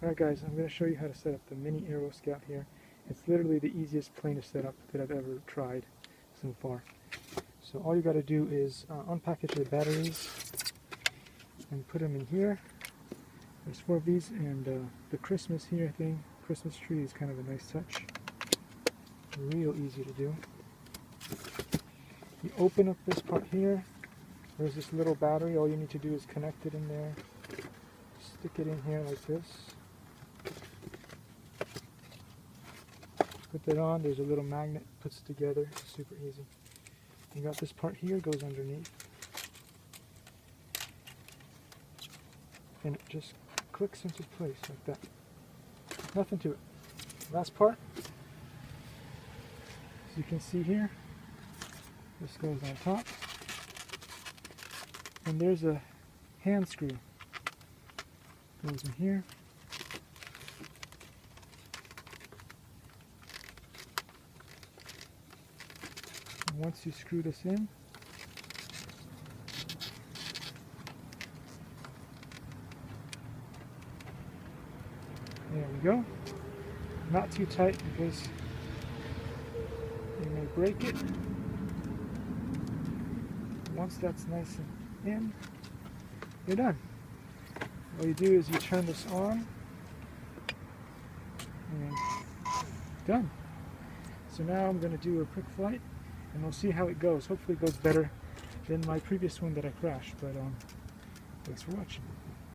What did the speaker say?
Alright guys, I'm going to show you how to set up the mini aeroscout here. It's literally the easiest plane setup that I've ever tried so far. So all you got to do is unpackage the batteries and put them in here. There's 4 of these, and the Christmas here thing, Christmas tree, is kind of a nice touch. Real easy to do. You open up this part here. There's this little battery. All you need to do is connect it in there. Stick it in here like this. Put that on. There's a little magnet, puts it together. Super easy. You got this part here, goes underneath. And it just clicks into place like that. Nothing to it. Last part, as you can see here, this goes on top. And there's a hand screw. Goes in here. And once you screw this in, there we go. Not too tight because you may break it. Once that's nice and in, you're done. All you do is you turn this on and done. So now I'm going to do a quick flight and we'll see how it goes. Hopefully it goes better than my previous one that I crashed, but thanks for watching.